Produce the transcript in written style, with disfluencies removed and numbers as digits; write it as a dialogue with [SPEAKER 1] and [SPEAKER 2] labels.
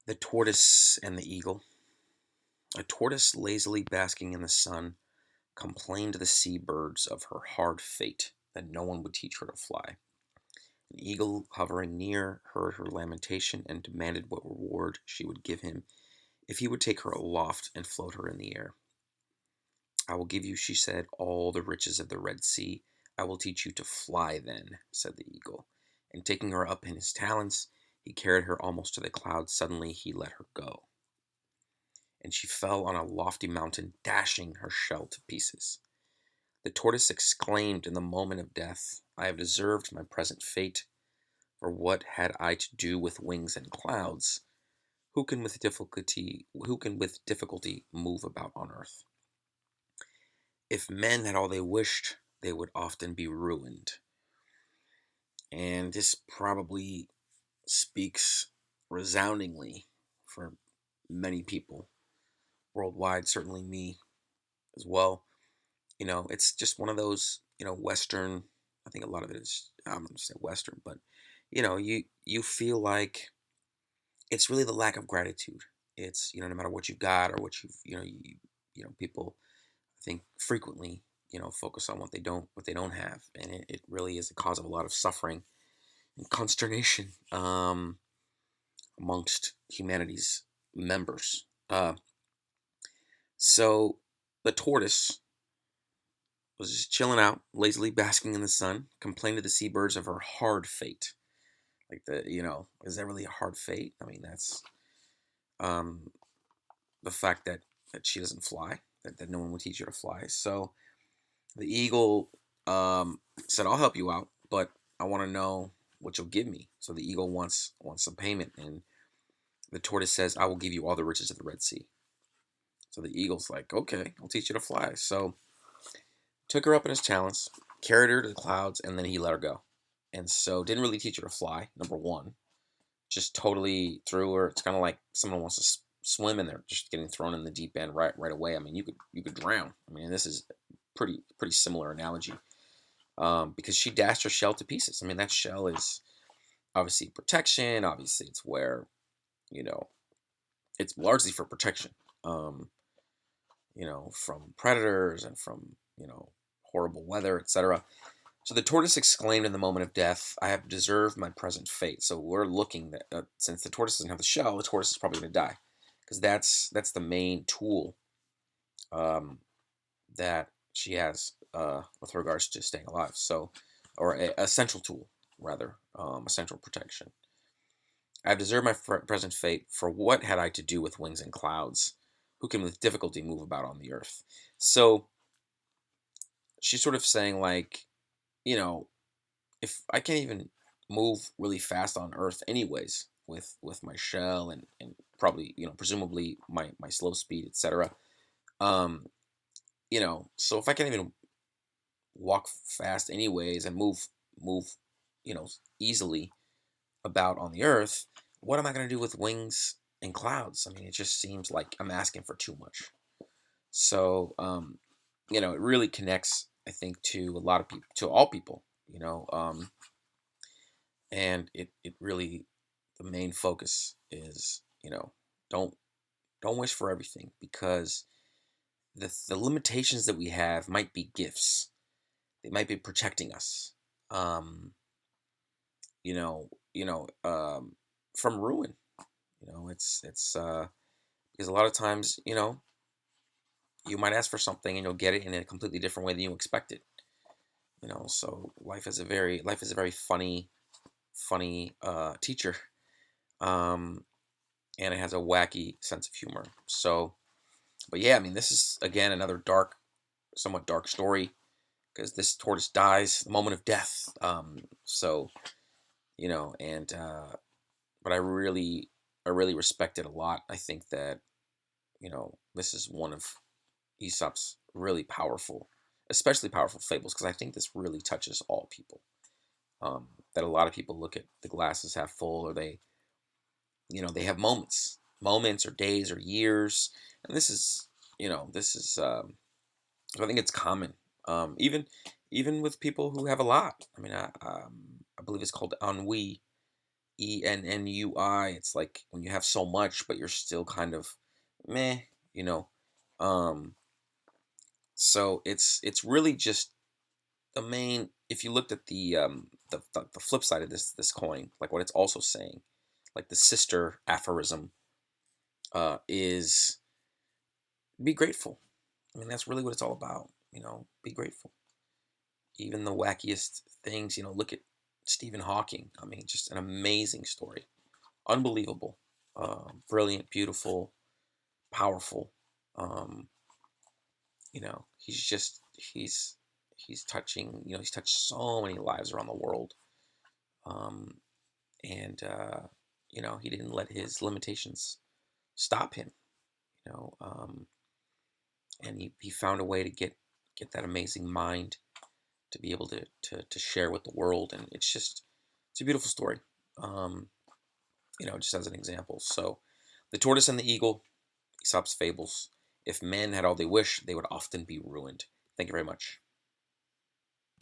[SPEAKER 1] The Tortoise and the Eagle. A tortoise, lazily basking in the sun, complained to the sea birds of her hard fate, that no one would teach her to fly. An eagle, hovering near, heard her lamentation and demanded what reward she would give him if he would take her aloft and float her in the air. "I will give you," she said, "all the riches of the Red Sea. I will teach you to fly then," said the eagle. And taking her up in his talons, he carried her almost to the clouds. Suddenly he let her go, and she fell on a lofty mountain, dashing her shell to pieces. The tortoise exclaimed in the moment of death, "I have deserved my present fate, for what had I to do with wings and clouds? Who can with difficulty move about on earth? If men had all they wished, they would often be ruined." And this probably speaks resoundingly for many people worldwide, certainly me as well. It's just one of those, Western. I think a lot of it is, I'm going to say Western, but you feel like it's really the lack of gratitude. It's, no matter what you've got or what people, I think, frequently, focus on what they don't have, and it really is a cause of a lot of suffering and consternation amongst humanity's members. So the tortoise was just chilling out, lazily basking in the sun, complained to the seabirds of her hard fate. Like, is that really a hard fate? I mean, that's um, the fact that she doesn't fly, that no one would teach her to fly. So the eagle said, "I'll help you out, but I want to know what you'll give me." So the eagle wants some payment, and the tortoise says, "I will give you all the riches of the Red Sea." So the eagle's like, "Okay, I'll teach you to fly." So took her up in his talons, carried her to the clouds, and then he let her go. And so didn't really teach her to fly, number one. Just totally threw her. It's kind of like someone wants to swim and they're just getting thrown in the deep end right away. I mean, you could drown. I mean, this is pretty similar analogy, because she dashed her shell to pieces. I mean, that shell is obviously protection. Obviously, it's where you know it's largely for protection. Um, from predators and from horrible weather, etc. So the tortoise exclaimed in the moment of death, "I have deserved my present fate." So we're looking that, since the tortoise doesn't have the shell, the tortoise is probably going to die, because that's the main tool um, that she has with regards to staying alive. So, or a central tool rather, a central protection. "I have deserved my present fate. For what had I to do with wings and clouds? Who can with difficulty move about on the earth?" So she's sort of saying, like, you know, if I can't even move really fast on Earth anyways with my shell and probably presumably my slow speed, etc. Um, so if I can't even walk fast anyways and move easily about on the Earth, what am I going to do with wings and clouds? I mean, it just seems like I'm asking for too much. So it really connects, I think, to a lot of people, to all people. And it really, the main focus is, don't don't wish for everything, because the limitations that we have might be gifts. They might be protecting us, um you know you know from ruin. It's because a lot of times, you might ask for something and you'll get it in a completely different way than you expected. So life is a very funny teacher. um and it has a wacky sense of humor. So, but yeah, I mean, this is again another somewhat dark story, because this tortoise dies the moment of death. So and but I really respect it a lot. I think that this is one of Aesop's really powerful, especially powerful fables, because I think this really touches all people. That a lot of people look at the glasses half full, or they have moments or days or years, and this is I think it's common, even with people who have a lot. I mean, I believe it's called ennui Enui. It's like when you have so much, but you're still kind of meh, you know. Um, so it's really just the main. If you looked at the flip side of this coin, like what it's also saying, like the sister aphorism, is be grateful. I mean, that's really what it's all about. Be grateful. Even the wackiest things. Look at Stephen Hawking. I mean, just an amazing story, unbelievable, brilliant, beautiful, powerful. Um, he's touching. He's touched so many lives around the world, um, and he didn't let his limitations stop him. You know, um, and he found a way to get that amazing mind to be able to share with the world, and it's a beautiful story. Um, just as an example. So, the tortoise and the eagle, Aesop's fables. If men had all they wish, they would often be ruined. Thank you very much.